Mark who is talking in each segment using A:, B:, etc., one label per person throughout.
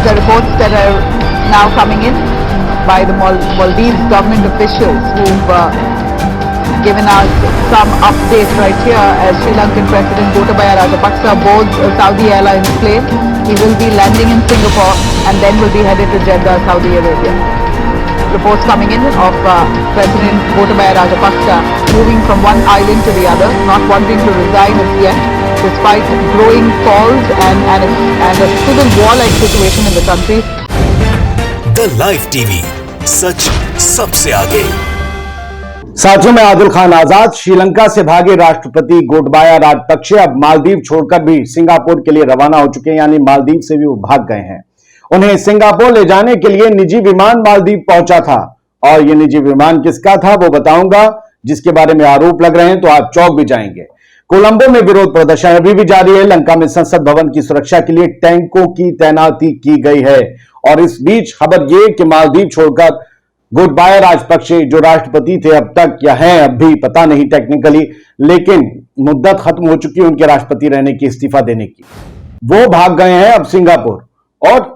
A: the reports that are now coming in by the Maldives government officials who've given us some updates right here as Sri Lankan President Gotabaya Rajapaksa boards a Saudi Airlines plane. He will be landing in Singapore and then will be headed to Jeddah, Saudi Arabia. Reports coming in of President Gotabaya Rajapaksa moving from one island to the other, not wanting to resign as yet, despite growing calls and a civil war-like situation in the country.
B: The Live TV, सच सबसे आगे।
C: साथियों में आदिल खान आजाद। श्रीलंका से भागे राष्ट्रपति गोटबाया राजपक्षे अब मालदीव छोड़कर भी सिंगापुर के लिए रवाना हो चुके हैं, यानी मालदीव से भी वो भाग गए हैं। उन्हें सिंगापुर ले जाने के लिए निजी विमान मालदीव पहुंचा था, और ये निजी विमान किसका था वो बताऊंगा, जिसके बारे में आरोप लग रहे हैं तो आप चौंक भी जाएंगे। कोलंबो में विरोध प्रदर्शन अभी भी जारी है। लंका में संसद भवन की सुरक्षा के लिए टैंकों की तैनाती की गई है, और इस बीच खबर यह कि मालदीव छोड़कर गोटबाया राजपक्षे जो राष्ट्रपति थे अब तक या हैं अब भी पता नहीं टेक्निकली, लेकिन मुद्दत खत्म हो चुकी है उनके राष्ट्रपति रहने की, इस्तीफा देने की, वो भाग गए हैं अब सिंगापुर। और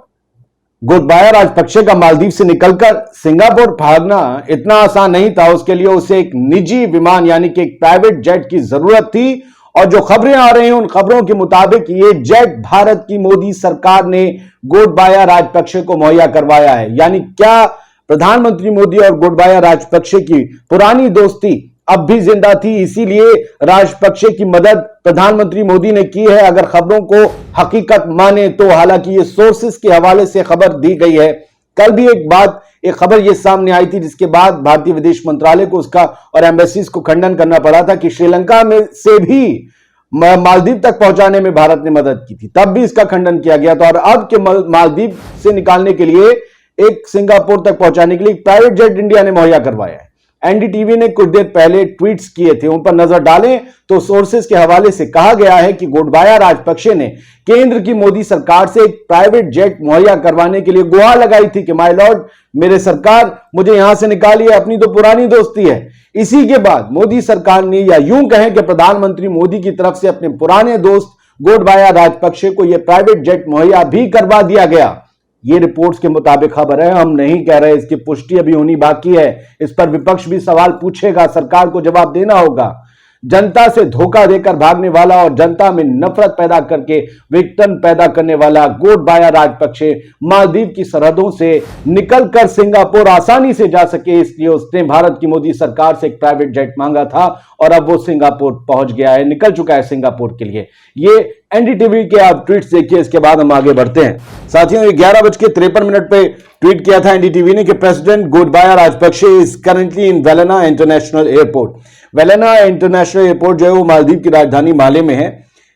C: गोटबाया राजपक्षे का मालदीव से निकलकर सिंगापुर भागना इतना आसान नहीं था। उसके लिए उसे एक निजी विमान यानी कि एक प्राइवेट जेट की जरूरत थी, और जो खबरें आ रही हैं उन खबरों के मुताबिक ये जेट भारत की मोदी सरकार ने गोटबाया राजपक्षे को मुहैया करवाया है। यानी क्या प्रधानमंत्री मोदी और गोटबाया राजपक्षे की पुरानी दोस्ती अब भी जिंदा थी, इसीलिए राजपक्षे की मदद प्रधानमंत्री मोदी ने की है, अगर खबरों को हकीकत माने तो। हालांकि ये सोर्सेस के हवाले से खबर दी गई है। कल भी एक खबर ये सामने आई थी, जिसके बाद भारतीय विदेश मंत्रालय को उसका और एम्बेसीज को खंडन करना पड़ा था कि श्रीलंका में से भी मालदीव तक पहुंचाने में भारत ने मदद की थी, तब भी इसका खंडन किया गया था। और अब के मालदीव से निकालने के लिए एक सिंगापुर तक पहुंचाने के लिए एक प्राइवेट जेट इंडिया ने मुहैया करवाया है। एनडीटीवी ने कुछ देर पहले ट्वीट्स किए थे, उन पर नजर डालें तो सोर्सेस के हवाले से कहा गया है कि गोटबाया राजपक्षे ने केंद्र की मोदी सरकार से एक प्राइवेट जेट मुहैया करवाने के लिए गुहार लगाई थी कि माय लॉर्ड, मेरे सरकार मुझे यहां से निकालिए, अपनी तो पुरानी दोस्ती है। इसी के बाद मोदी सरकार ने, या यूं कहें कि प्रधानमंत्री मोदी की तरफ से अपने पुराने दोस्त गोटबाया राजपक्षे को यह प्राइवेट जेट मुहैया भी करवा दिया गया। ये रिपोर्ट्स के मुताबिक खबर है, हम नहीं कह रहे, इसकी पुष्टि अभी होनी बाकी है। इस पर विपक्ष भी सवाल पूछेगा, सरकार को जवाब देना होगा। जनता से धोखा देकर भागने वाला और जनता में नफरत पैदा करके विघटन पैदा करने वाला गोटबाया राजपक्षे मालदीव की सरहदों से निकलकर सिंगापुर आसानी से जा सके, इसलिए उसने भारत की मोदी सरकार से एक प्राइवेट जेट मांगा था, और अब वो सिंगापुर पहुंच गया है, निकल चुका है सिंगापुर के लिए। ये एनडीटीवी के आप ट्वीट्स देखिए, इसके बाद हम आगे बढ़ते हैं। साथियों, 11:53 पे ट्वीट किया था एनडीटीवी ने कि president Gotabaya Rajapaksa is currently in Velana international airport. Velana international airport जो है वो मालदीव की राजधानी माले में है,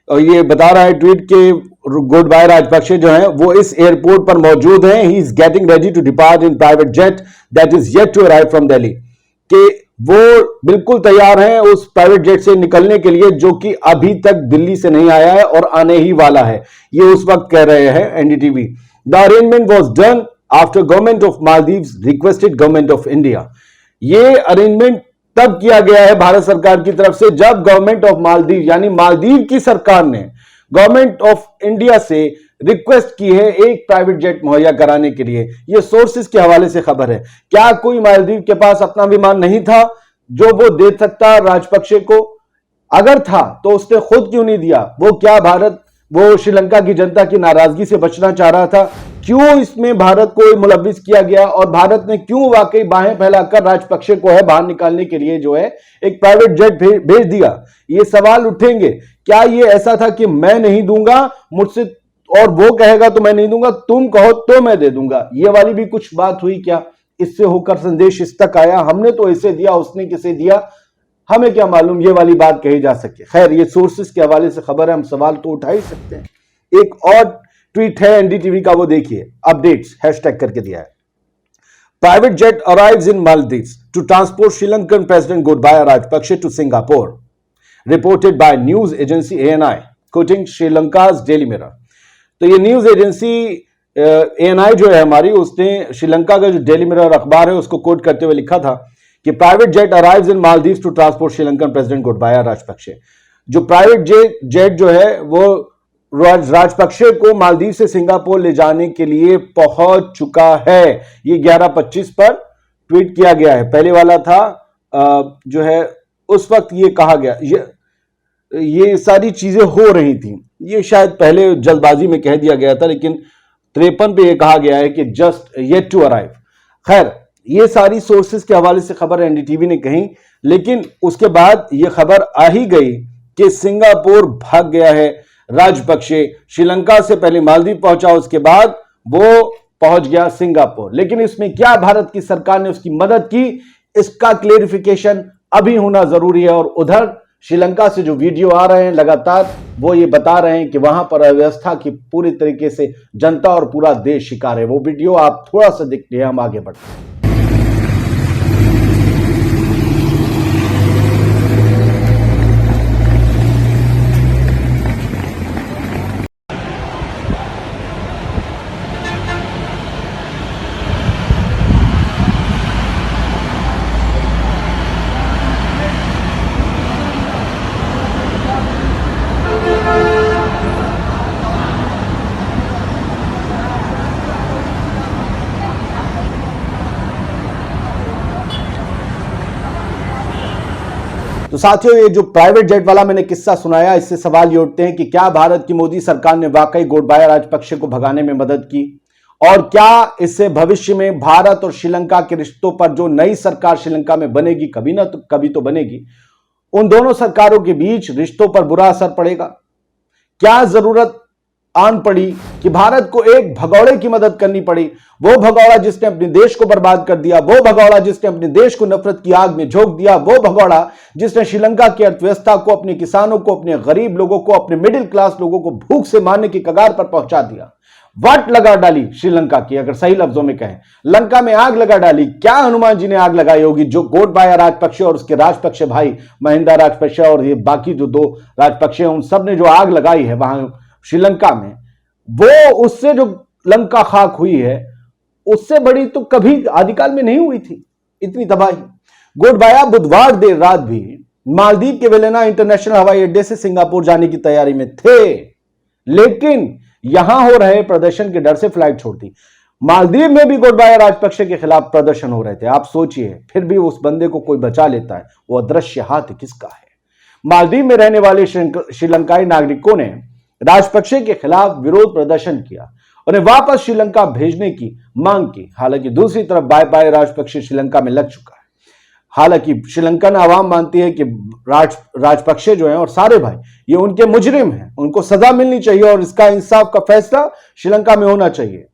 C: और ये बता रहा है ट्वीट के गोटबाया राजपक्षे जो है वो इस एयरपोर्ट पर मौजूद हैं। He is getting ready to depart in private jet that is yet to arrive from Delhi, कि वो बिल्कुल तैयार हैं उस प्राइवेट जेट से निकलने के लिए जो कि अभी तक दिल्ली से नहीं आया है और आने ही वाला है, ये उस वक्त कह रहे हैं NDTV. The arrangement was done after government of Maldives requested government of India. ये अरेंजमेंट तब किया गया है भारत सरकार की तरफ से जब गवर्नमेंट ऑफ मालदीव यानी मालदीव की सरकार ने गवर्नमेंट ऑफ इंडिया से रिक्वेस्ट की है एक प्राइवेट जेट मुहैया कराने के लिए। यह सोर्सेस के हवाले से खबर है। क्या कोई मालदीव के पास अपना विमान नहीं था जो वो दे सकता राजपक्षे को? अगर था तो उसने खुद क्यों नहीं दिया? वो श्रीलंका की जनता की नाराजगी से बचना चाह रहा था। क्यों इसमें भारत को मुलविस किया गया, और भारत ने क्यों वाकई बाहें फैलाकर राजपक्षे को है बाहर निकालने के लिए जो है एक प्राइवेट जेट भेज दिया? ये सवाल उठेंगे। क्या ये ऐसा था कि मैं नहीं दूंगा मुझसे और वो कहेगा तो मैं नहीं दूंगा, तुम कहो तो मैं दे दूंगा, ये वाली भी कुछ बात हुई क्या? इससे होकर संदेश इस तक आया, हमने तो इसे दिया, उसने किसे दिया, हमें क्या मालूम, ये वाली बात कही जा सके। खैर, ये सोर्सेस के हवाले से खबर है, हम सवाल तो उठा ही सकते हैं। एक और ट्वीट है एनडीटीवी का, वो देखिए, अपडेट्स हैशटैग करके दिया है। Private jet arrives in Maldives to transport Sri Lankan president Gotabaya Rajapaksa to Singapore, reported by news agency ANI quoting Sri Lanka's Daily Mirror. तो ये न्यूज एजेंसी ANI जो है हमारी, उसने श्रीलंका का जो डेली मिरर अखबार है उसको कोट करते हुए लिखा था कि private jet arrives in Maldives to transport Sri Lankan president Gotabaya Rajapaksa. जो प्राइवेट जेट जो है वो राजपक्षे को मालदीव से सिंगापुर ले जाने के लिए पहुंच चुका है। ये 11:25 पर ट्वीट किया गया है। पहले वाला था जो है उस वक्त ये कहा गया, ये सारी चीजें हो रही थी। ये शायद पहले जल्दबाजी में कह दिया गया था, लेकिन 53 पे ये कहा गया है कि जस्ट येट टू अराइव। खैर, ये सारी सोर्सेस के हवाले से खबर एनडीटीवी ने कही, लेकिन उसके बाद ये खबर आ ही गई कि सिंगापुर भाग गया है राजपक्षे। श्रीलंका से पहले मालदीव पहुंचा, उसके बाद वो पहुंच गया सिंगापुर। लेकिन इसमें क्या भारत की सरकार ने उसकी मदद की, इसका क्लेरिफिकेशन अभी होना जरूरी है। और उधर श्रीलंका से जो वीडियो आ रहे हैं लगातार, वो ये बता रहे हैं कि वहां पर अव्यवस्था की पूरी तरीके से जनता और पूरा देश शिकार है। वो वीडियो आप थोड़ा सा देखते हैं, हम आगे बढ़ते हैं। तो साथियों, ये जो प्राइवेट जेट वाला मैंने किस्सा सुनाया, इससे सवाल ये उठते हैं कि क्या भारत की मोदी सरकार ने वाकई गोटबाया राजपक्षे को भगाने में मदद की, और क्या इससे भविष्य में भारत और श्रीलंका के रिश्तों पर जो नई सरकार श्रीलंका में बनेगी, कभी तो बनेगी, उन दोनों सरकारों के बीच रिश्तों पर बुरा असर पड़ेगा? क्या जरूरत आन पड़ी कि भारत को एक भगौड़े की मदद करनी पड़ी? वो भगौड़ा जिसने अपने देश को बर्बाद कर दिया, वो भगौड़ा जिसने अपने देश को नफरत की आग में झोंक दिया, वो भगौड़ा जिसने श्रीलंका की अर्थव्यवस्था को, अपने किसानों को, अपने गरीब लोगों को, अपने मिडिल क्लास लोगों को भूख से मारने की कगार पर पहुंचा दिया। वाट लगा डाली श्रीलंका की, अगर सही लफ्जों में कहें, लंका में आग लगा डाली। क्या हनुमान जी ने आग लगाई होगी? जो गोटबाया राजपक्षे और उसके राजपक्षे भाई महिंदा राजपक्षे और ये बाकी जो 2 राजपक्षे, उन सब ने जो आग लगाई है वहां श्रीलंका में, वो उससे जो लंका खाक हुई है, उससे बड़ी तो कभी आदिकाल में नहीं हुई थी इतनी तबाही। गोटबाया बुधवार देर रात भी मालदीव के वेलेना इंटरनेशनल हवाई अड्डे से सिंगापुर जाने की तैयारी में थे, लेकिन यहां हो रहे प्रदर्शन के डर से फ्लाइट छोड़ दी। मालदीव में भी गोटबाया राजपक्षे के खिलाफ प्रदर्शन हो रहे थे। आप सोचिए, फिर भी उस बंदे को कोई बचा लेता है। वो अदृश्य हाथ किसका है? मालदीव में रहने वाले श्रीलंकाई नागरिकों ने राजपक्षे के खिलाफ विरोध प्रदर्शन किया, उन्हें वापस श्रीलंका भेजने की मांग की। हालांकि दूसरी तरफ बाय बाय राजपक्षे श्रीलंका में लग चुका है। हालांकि श्रीलंकन आवाम मानती है कि राजपक्षे जो हैं और सारे भाई, ये उनके मुजरिम हैं, उनको सजा मिलनी चाहिए और इसका इंसाफ का फैसला श्रीलंका में होना चाहिए।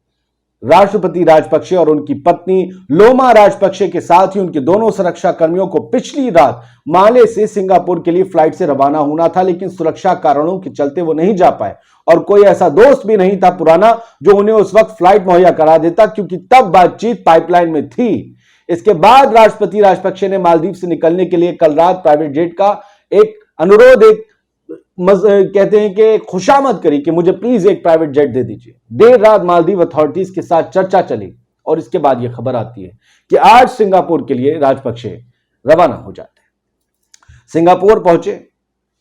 C: राष्ट्रपति राजपक्षे और उनकी पत्नी लोमा राजपक्षे के साथ ही उनके दोनों सुरक्षा कर्मियों को पिछली रात माले से सिंगापुर के लिए फ्लाइट से रवाना होना था, लेकिन सुरक्षा कारणों के चलते वो नहीं जा पाए। और कोई ऐसा दोस्त भी नहीं था पुराना जो उन्हें उस वक्त फ्लाइट मुहैया करा देता, क्योंकि तब बातचीत पाइपलाइन में थी। इसके बाद राष्ट्रपति राजपक्षे ने मालदीव से निकलने के लिए कल रात प्राइवेट जेट का एक अनुरोध, कहते हैं कि खुशामद करी कि मुझे प्लीज एक प्राइवेट जेट दे दीजिए। देर रात मालदीव अथॉरिटीज के साथ चर्चा चली और इसके बाद यह खबर आती है कि आज सिंगापुर के लिए राजपक्षे रवाना हो जाते हैं। सिंगापुर पहुंचे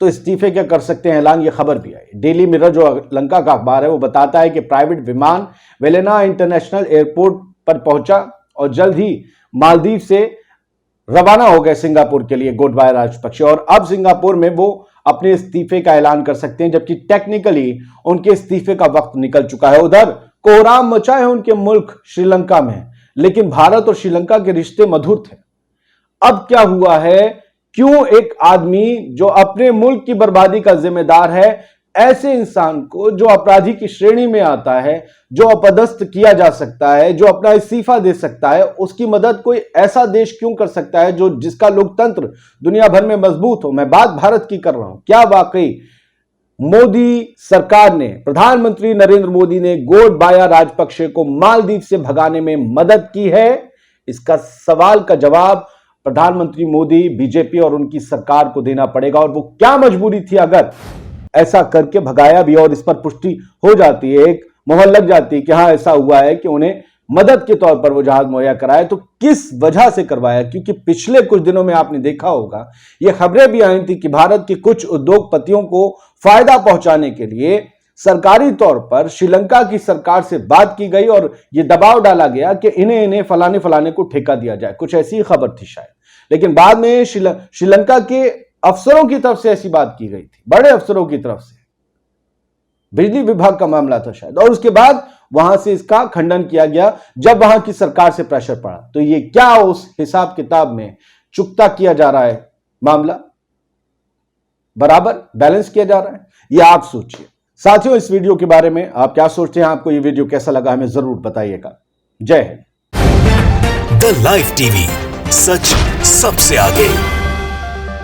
C: तो इस्तीफे क्या कर सकते हैं ऐलान, यह खबर भी आई। डेली मिरर जो लंका का अखबार है वो बताता है कि प्राइवेट विमान वेलेना इंटरनेशनल एयरपोर्ट पर पहुंचा और जल्द ही मालदीव से रवाना हो गए सिंगापुर के लिए गोटबाया राजपक्षे। और अब सिंगापुर में वो अपने इस्तीफे का ऐलान कर सकते हैं, जबकि टेक्निकली उनके इस्तीफे का वक्त निकल चुका है। उधर कोहराम मचा है उनके मुल्क श्रीलंका में, लेकिन भारत और श्रीलंका के रिश्ते मधुर थे। अब क्या हुआ है? क्यों एक आदमी जो अपने मुल्क की बर्बादी का जिम्मेदार है, ऐसे इंसान को जो अपराधी की श्रेणी में आता है, जो अपदस्थ किया जा सकता है, जो अपना इस्तीफा दे सकता है, उसकी मदद कोई ऐसा देश क्यों कर सकता है जो जिसका लोकतंत्र दुनिया भर में मजबूत हो? मैं बात भारत की कर रहा हूं। क्या वाकई मोदी सरकार ने, प्रधानमंत्री नरेंद्र मोदी ने गोटबाया राजपक्षे को मालदीव से भगाने में मदद की है? इसका सवाल का जवाब प्रधानमंत्री मोदी, बीजेपी और उनकी सरकार को देना पड़ेगा। और वो क्या मजबूरी थी अगर ऐसा करके भगाया भी और इस पर पुष्टि हो जाती है, एक मोहर लग जाती है कि हाँ ऐसा हुआ है कि उन्हें मदद के तौर पर वो जहाज मुहैया कराया, तो किस वजह से करवाया? क्योंकि पिछले कुछ दिनों में आपने देखा होगा ये खबरें भी आई थी कि भारत के कुछ उद्योगपतियों को फायदा पहुंचाने के लिए सरकारी तौर पर श्रीलंका की सरकार से बात की गई और यह दबाव डाला गया कि इन्हें फलाने फलाने को ठेका दिया जाए, कुछ ऐसी खबर थी शायद। लेकिन बाद में श्रीलंका के अफसरों की तरफ से ऐसी बात की गई थी, बड़े अफसरों की तरफ से, बिजली विभाग का मामला था शायद, और उसके बाद वहां से इसका खंडन किया गया जब वहां की सरकार से प्रेशर पड़ा। तो ये क्या उस हिसाब किताब में चुकता किया जा रहा है, मामला बराबर बैलेंस किया जा रहा है, ये आप सोचिए। साथियों, इस वीडियो के बारे में आप क्या सोचते हैं, आपको ये वीडियो कैसा लगा हमें जरूर बताइएगा। जय हिंद।
B: द लाइव टीवी, सच सबसे आगे।